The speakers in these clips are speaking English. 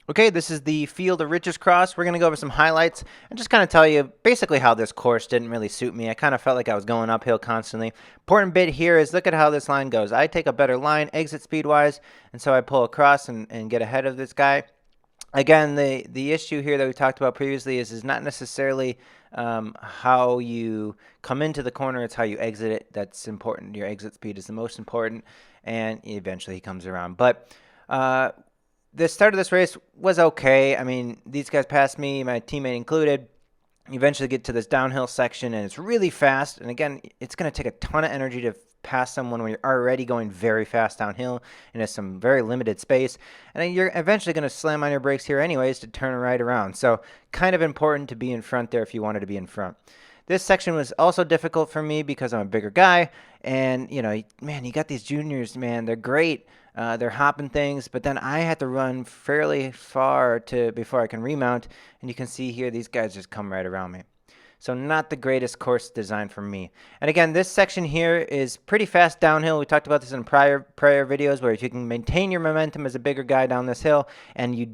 Okay, this is the Field of Riches Cross. We're going to go over some highlights and just kind of tell you basically how this course didn't really suit me. I kind of felt like I was going uphill constantly. Important bit here is look at how this line goes. I take a better line exit speed-wise, and so I pull across and get ahead of this guy. Again, the issue here that we talked about previously is not necessarily how you come into the corner, it's how you exit it. That's important. Your exit speed is the most important, and eventually he comes around. But the start of this race was okay. I mean, these guys passed me, my teammate included. You eventually get to this downhill section, and it's really fast. And again, it's going to take a ton of energy to pass someone when you're already going very fast downhill and there's some very limited space. And then you're eventually going to slam on your brakes here anyways to turn right around. So kind of important to be in front there if you wanted to be in front. This section was also difficult for me because I'm a bigger guy. And, you know, man, you got these juniors, man, they're great. They're hopping things, but then I had to run fairly far before I can remount, and you can see here these guys just come right around me. So not the greatest course design for me. And again, this section here is pretty fast downhill. We talked about this in prior videos where if you can maintain your momentum as a bigger guy down this hill, and you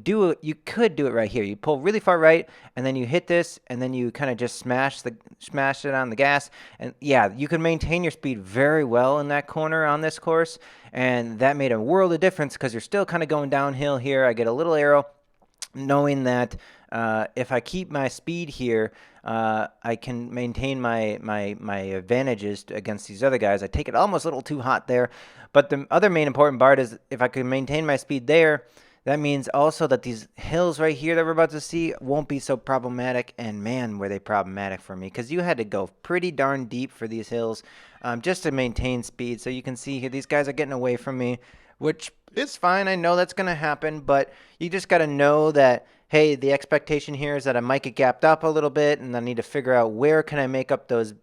could do it right here. You pull really far right, and then you hit this, and then you kind of just smash it on the gas. And yeah, you can maintain your speed very well in that corner on this course, and that made a world of difference because you're still kind of going downhill here. I get a little arrow knowing that if I keep my speed here, I can maintain my advantages against these other guys. I take it almost a little too hot there. But the other main important part is if I can maintain my speed there, that means also that these hills right here that we're about to see won't be so problematic. And man, were they problematic for me because you had to go pretty darn deep for these hills just to maintain speed. So you can see here, these guys are getting away from me, which is fine. I know that's going to happen, but you just got to know that, hey, the expectation here is that I might get gapped up a little bit, and I need to figure out where can I make up those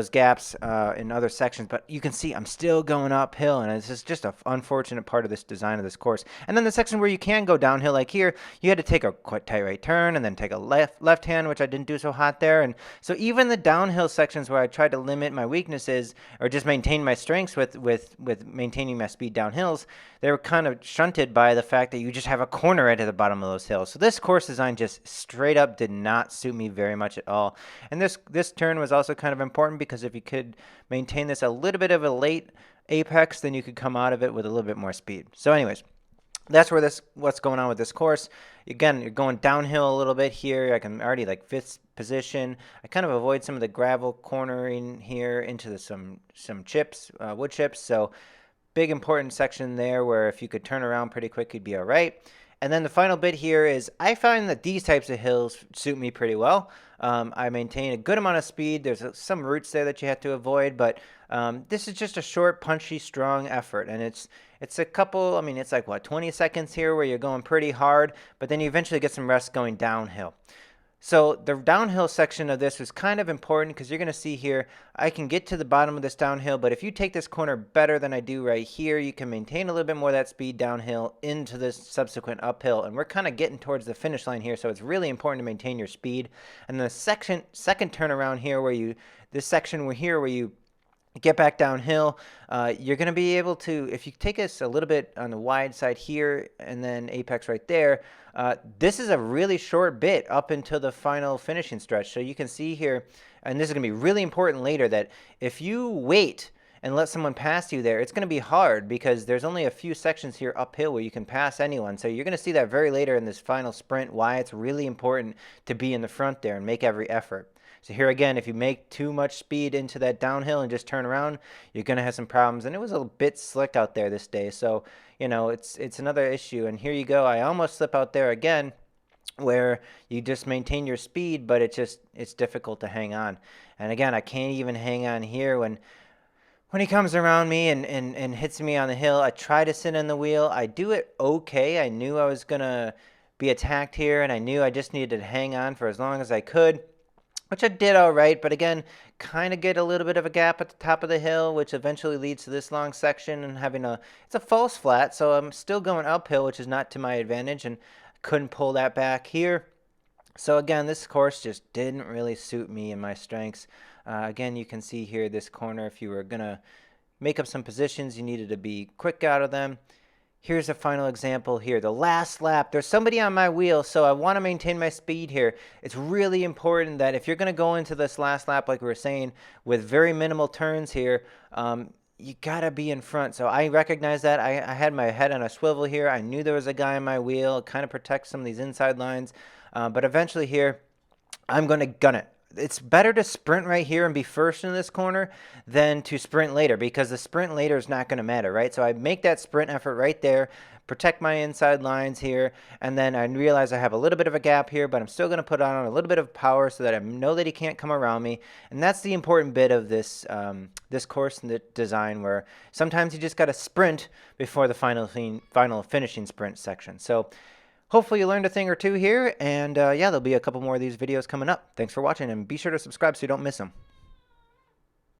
gaps in other sections. But you can see I'm still going uphill, and this is just an unfortunate part of this design of this course. And then the section where you can go downhill like here, you had to take a quite tight right turn and then take a left hand, which I didn't do so hot there. And so even the downhill sections where I tried to limit my weaknesses or just maintain my strengths with maintaining my speed downhills, they were kind of shunted by the fact that you just have a corner right at the bottom of those hills. So this course design just straight up did not suit me very much at all. And this turn was also kind of important because if you could maintain this a little bit of a late apex, then you could come out of it with a little bit more speed. So anyways, that's what's going on with this course. Again, you're going downhill a little bit here. I can already like fifth position. I kind of avoid some of the gravel cornering here into some chips, wood chips. So big important section there where if you could turn around pretty quick, you'd be all right. And then the final bit here is I find that these types of hills suit me pretty well. I maintain a good amount of speed. There's some roots there that you have to avoid, but this is just a short, punchy, strong effort. And it's a couple, I mean, it's like, what, 20 seconds here where you're going pretty hard, but then you eventually get some rest going downhill. So the downhill section of this was kind of important because you're going to see here, I can get to the bottom of this downhill, but if you take this corner better than I do right here, you can maintain a little bit more of that speed downhill into this subsequent uphill. And we're kind of getting towards the finish line here, so it's really important to maintain your speed. And the second turnaround here this section where you get back downhill, you're going to be able to, if you take us a little bit on the wide side here and then apex right there, this is a really short bit up until the final finishing stretch. So you can see here, and this is going to be really important later, that if you wait and let someone pass you there, it's going to be hard because there's only a few sections here uphill where you can pass anyone. So you're going to see that very later in this final sprint, why it's really important to be in the front there and make every effort. So here again, if you make too much speed into that downhill and just turn around, you're going to have some problems. And it was a bit slick out there this day. So, you know, it's another issue. And here you go. I almost slip out there again where you just maintain your speed, but it's difficult to hang on. And again, I can't even hang on here when he comes around me and hits me on the hill. I try to sit in the wheel. I do it okay. I knew I was going to be attacked here, and I knew I just needed to hang on for as long as I could, which I did all right, but again, kind of get a little bit of a gap at the top of the hill, which eventually leads to this long section and it's a false flat, so I'm still going uphill, which is not to my advantage, and couldn't pull that back here. So again, this course just didn't really suit me and my strengths. Again, you can see here this corner, if you were going to make up some positions, you needed to be quick out of them. Here's a final example here. The last lap, there's somebody on my wheel, so I want to maintain my speed here. It's really important that if you're going to go into this last lap, like we were saying, with very minimal turns here, you got to be in front. So I recognize that. I had my head on a swivel here. I knew there was a guy on my wheel. It kind of protects some of these inside lines. But eventually here, I'm going to gun it. It's better to sprint right here and be first in this corner than to sprint later, because the sprint later is not going to matter, right? So I make that sprint effort right there, protect my inside lines here, and then I realize I have a little bit of a gap here, but I'm still going to put on a little bit of power so that I know that he can't come around me. And that's the important bit of this this course and the design, where sometimes you just got to sprint before the final finishing sprint section. So hopefully you learned a thing or two here, and yeah, there'll be a couple more of these videos coming up. Thanks for watching, and be sure to subscribe so you don't miss them.